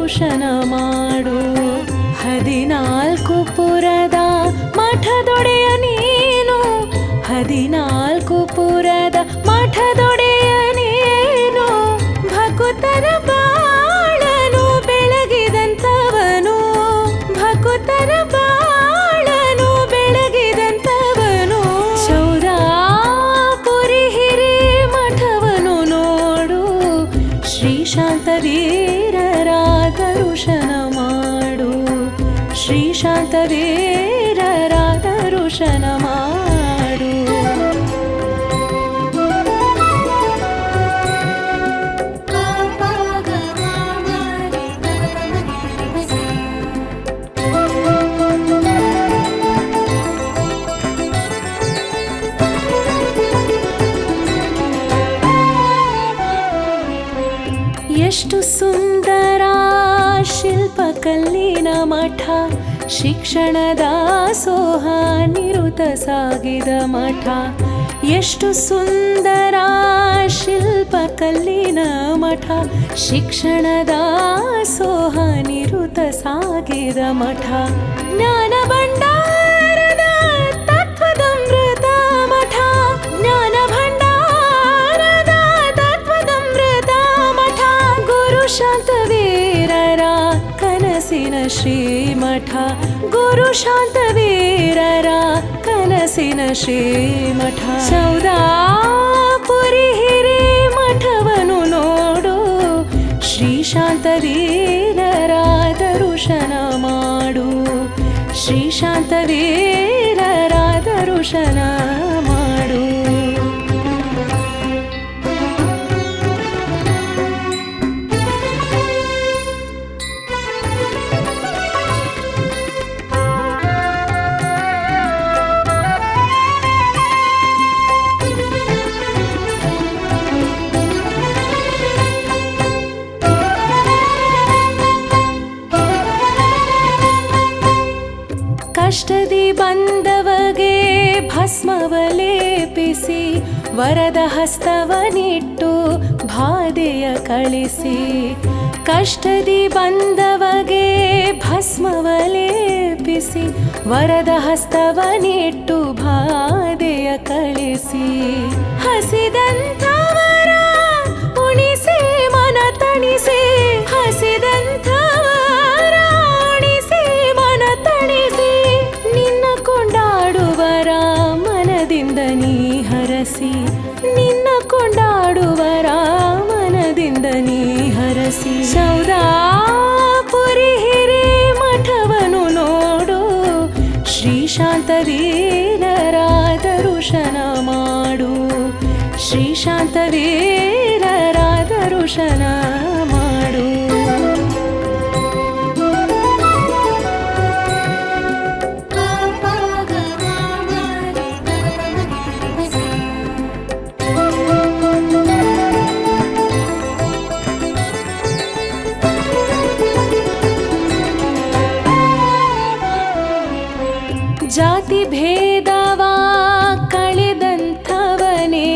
ದರ್ಶನ ಮಾಡು. 14 ಪುರದ ಮಠದೊಡೆಯ ನೀನು, 14 ಪುರದ ಮಠದೊಡೆಯ ನೀನು, ಭಕುತರ ಬಾಳನು ಬೆಳಗಿದಂಥವನು, ಭಕುತರ ಬಾಳನು ಬೆಳಗಿದಂಥವನು. ಚೌದಾಪುರಿ ಹಿರಿ ಮಠವನು ನೋಡು, ಶ್ರೀ ಶಾಂತವೀರರ ದರ್ಶನ ಮಾಡು, ಶ್ರೀ ಶಾಂತವೀರರ ದರ್ಶನ ಮಾಡು. ಎಷ್ಟು ಸುಂದರ ಶಿಲ್ಪಕಲ್ಲಿನ ಮಠ, ಶಿಕ್ಷಣದ ದಾಸೋಹ ನಿರುತ ಸಾಗಿದ ಮಠ. ಎಷ್ಟು ಸುಂದರ ಶಿಲ್ಪಕಲ್ಲಿನ ಮಠ, ಶಿಕ್ಷಣದ ದಾಸೋಹ ನಿರುತ ಸಾಗಿದ ಮಠ. ಜ್ಞಾನ ಭಂಡಾರದ ತತ್ವದಮೃತ ಮಠ, ಜ್ಞಾನ ಭಂಡಾರದ ತತ್ವದಮೃತ ಮಠ. ಗುರು ಶಾಂತವೀರರ ಕನಸಿನ ಶ್ರೀಮಠ, ಗುರು ಶಾಂತವೀರರ ಕನಸಿನ ಶ್ರೀಮಠ. ಚೌದಾಪುರಿ ಹಿರಿ ಮಠವನು ನೋಡು, ಶ್ರೀ ಶಾಂತವೀರರ ದರ್ಶನ ಮಾಡು, ಶ್ರೀ ಶಾಂತವೀರರ ದರ್ಶನ ಮಾಡು. ಕಷ್ಟದಿ ಬಂದವಗೆ ಭಸ್ಮವಲೇಪಿಸಿ, ವರದ ಹಸ್ತವನಿಟ್ಟು ಬಾಧೆಯ ಕಳಿಸಿ. ಕಷ್ಟದಿ ಬಂದವಗೆ ಭಸ್ಮವಲೇಪಿಸಿ, ವರದ ಹಸ್ತವನಿಟ್ಟು ಬಾಧೆಯ ಕಳಿಸಿ. ಹಸಿದಂಥವರ ಉಣಿಸಿ ಮನ ತಣಿಸಿ, ಹಸಿದಂಥವರ ಉಣಿಸಿ ಮನ ತಣಿಸಿ. ನಿನ್ನ ಕೊಂಡಾಡುವರ ಮನದಿಂದ ನೀ ಹರಸಿ, ನಿನ್ನ ಕೊಂಡಾಡುವರ ಮನದಿಂದ ನೀ ಹರಸಿ. ಚೌದಾಪುರಿ ಹಿರಿ ಮಠವನು ನೋಡು, ಶ್ರೀ ಶಾಂತವೀರರ ದರ್ಶನ ಮಾಡು, ಶ್ರೀ ಶಾಂತವೀರರ ದರ್ಶನ ಮಾಡು. ಜಾತಿ ಭೇದವ ಕಳೆದಂಥವನೇ,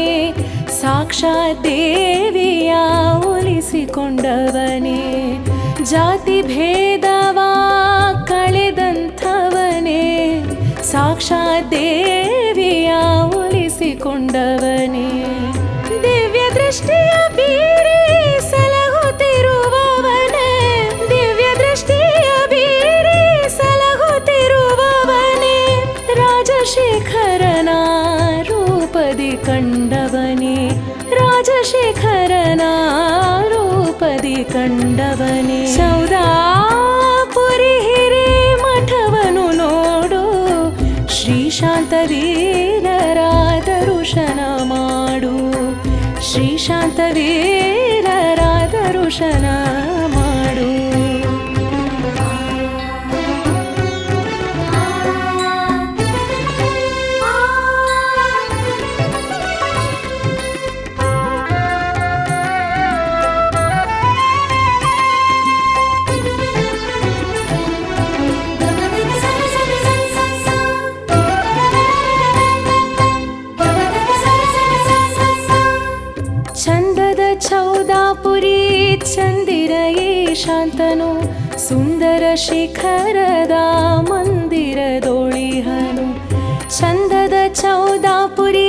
ಸಾಕ್ಷಾತ್ ದೇವಿಯ ಒಲಿಸಿಕೊಂಡವನೇ. ಜಾತಿ ಭೇದವ ಕಳೆದಂಥವನೇ, ಸಾಕ್ಷಾತ್ ದೇವಿಯ ಒಲಿಸಿಕೊಂಡವನೇ. ದಿವ್ಯ ದೃಷ್ಟಿಯ ಬೀರಿ ಸಲಹುತ್ತಿರುವವನೇ, ದಿವ್ಯ ದೃಷ್ಟಿಯ ಬೀರಿ ಸಲಹುತ್ತಿರುವವನೇ. ರಾಜಶೇಖರನ ರೂಪದಿ ಕಂಡವನೇ, ರಾಜಶೇಖರನ ರೂಪದಿ ಕಂಡವನೇ. ಚೌದಾಪುರಿ ಹಿರಿ ಮಠವನು ನೋಡು, ಶ್ರೀ ಶಾಂತವೀರರ ದರ್ಶನ ಮಾಡು, ಶ್ರೀ ಶಾಂತವೀರರ ದರ್ಶನ ಮಾಡು. ಚಂದದ ಚೌದಾಪುರಿ ಚಂದಿರ ಶಾಂತನು ಸುಂದರ ಶಿಖರದ ಮಂದಿರದೊಳಿಹನು ಚಂದದ ಚೌದಾಪುರಿ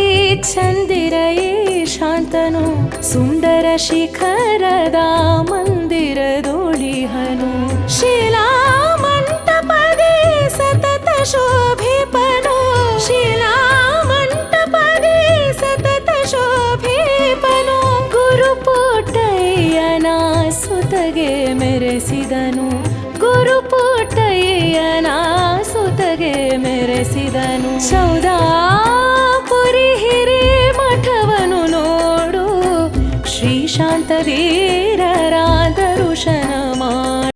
ಚಂದಿರಯೇ ಶಾಂತನು ಸುಂದರ ಶಿಖರದ ಮಂದಿರದೊಳಿಹನು ಶಿಲಾ ಮಂಟಪದೇ ಸತತ ಶೋಭಿಪನು ಶಿಲಾ ಮಂಟಪದೇ ಸತತ ಶೋಭಿಪನು ಗುರುಪುಟ್ಟಯ್ಯನ ಸುತಗೆ ಮೆರೆಸಿದನು ಗುರುಪುಟ್ಟಯ್ಯನ ಸುತಗೆ ಮೆರೆಸಿದನು ಚೌದಾಪುರಿ ಹಿರೇ ಮಠವನು ನೋಡು ಶ್ರೀ ಶಾಂತವೀರರಾದ